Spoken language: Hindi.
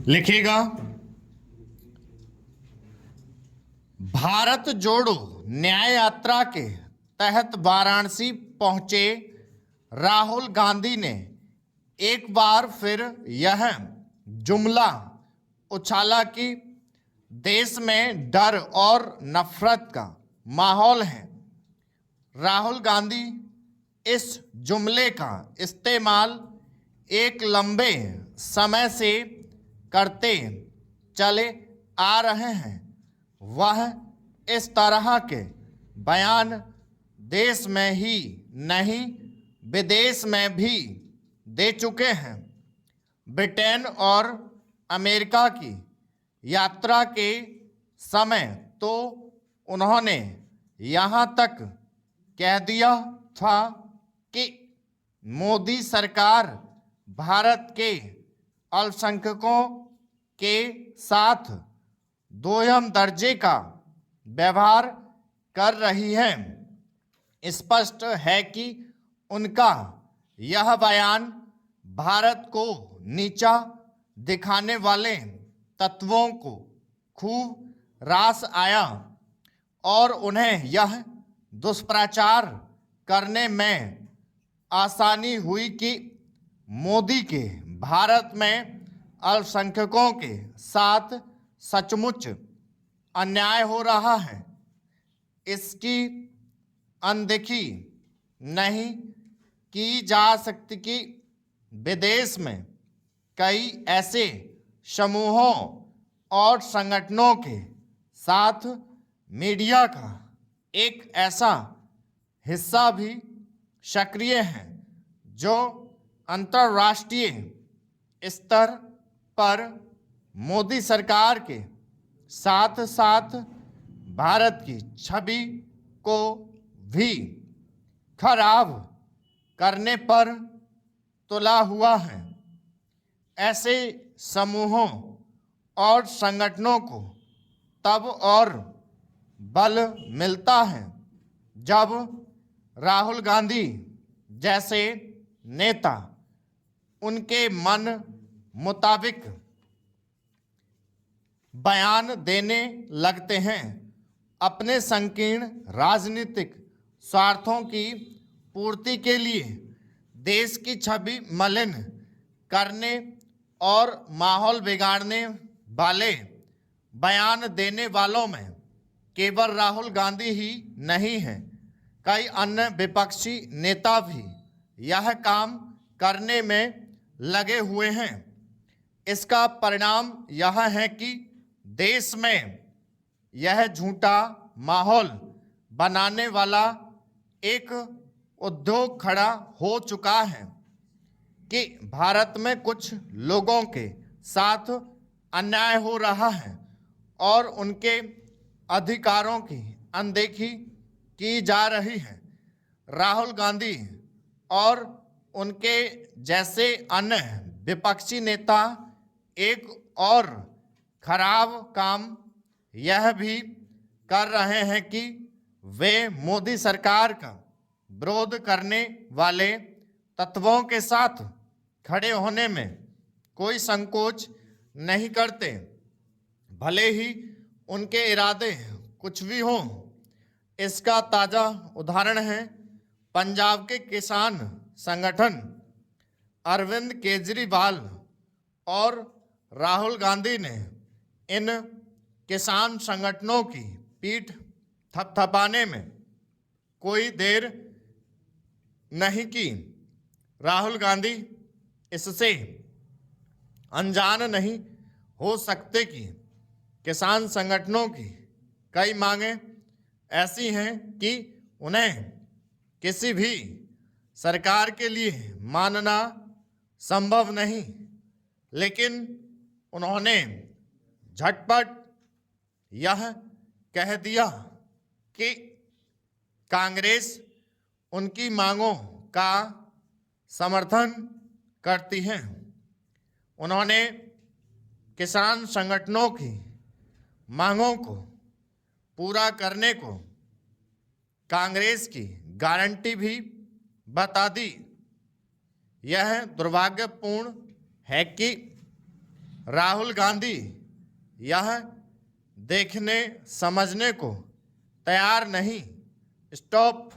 लिखेगा भारत जोड़ो न्याय यात्रा के तहत वाराणसी पहुंचे राहुल गांधी ने एक बार फिर यह जुमला उछाला कि देश में डर और नफरत का माहौल है। राहुल गांधी इस जुमले का इस्तेमाल एक लंबे समय से करते चले आ रहे हैं। वह इस तरह के बयान देश में ही नहीं विदेश में भी दे चुके हैं। ब्रिटेन और अमेरिका की यात्रा के समय तो उन्होंने यहाँ तक कह दिया था कि मोदी सरकार भारत के अल्पसंख्यकों के साथ दोयम दर्जे का व्यवहार कर रही है। स्पष्ट है कि उनका यह बयान भारत को नीचा दिखाने वाले तत्वों को खूब रास आया और उन्हें यह दुष्प्रचार करने में आसानी हुई कि मोदी के भारत में अल्पसंख्यकों के साथ सचमुच अन्याय हो रहा है। इसकी अनदेखी नहीं की जा सकती कि विदेश में कई ऐसे समूहों और संगठनों के साथ मीडिया का एक ऐसा हिस्सा भी सक्रिय है जो अंतर्राष्ट्रीय स्तर पर मोदी सरकार के साथ साथ भारत की छवि को भी खराब करने पर तुला हुआ है। ऐसे समूहों और संगठनों को तब और बल मिलता है जब राहुल गांधी जैसे नेता उनके मन मुताबिक बयान देने लगते हैं। अपने संकीर्ण राजनीतिक स्वार्थों की पूर्ति के लिए देश की छवि मलिन करने और माहौल बिगाड़ने वाले बयान देने वालों में केवल राहुल गांधी ही नहीं हैं, कई अन्य विपक्षी नेता भी यह काम करने में लगे हुए हैं। इसका परिणाम यह है कि देश में यह झूठा माहौल बनाने वाला एक उद्योग खड़ा हो चुका है कि भारत में कुछ लोगों के साथ अन्याय हो रहा है और उनके अधिकारों की अनदेखी की जा रही है। राहुल गांधी और उनके जैसे अन्य विपक्षी नेता एक और खराब काम यह भी कर रहे हैं कि वे मोदी सरकार का विरोध करने वाले तत्वों के साथ खड़े होने में कोई संकोच नहीं करते, भले ही उनके इरादे कुछ भी हों। इसका ताज़ा उदाहरण है पंजाब के किसान संगठन अरविंद केजरीवाल और राहुल गांधी ने इन किसान संगठनों की पीठ थपथपाने में कोई देर नहीं की। राहुल गांधी इससे अनजान नहीं हो सकते कि किसान संगठनों की कई मांगें ऐसी हैं कि उन्हें किसी भी सरकार के लिए मानना संभव नहीं, लेकिन उन्होंने झटपट यह कह दिया कि कांग्रेस उनकी मांगों का समर्थन करती है। उन्होंने किसान संगठनों की मांगों को पूरा करने को कांग्रेस की गारंटी भी बता दी। यह दुर्भाग्यपूर्ण है कि राहुल गांधी यह देखने समझने को तैयार नहीं। स्टॉप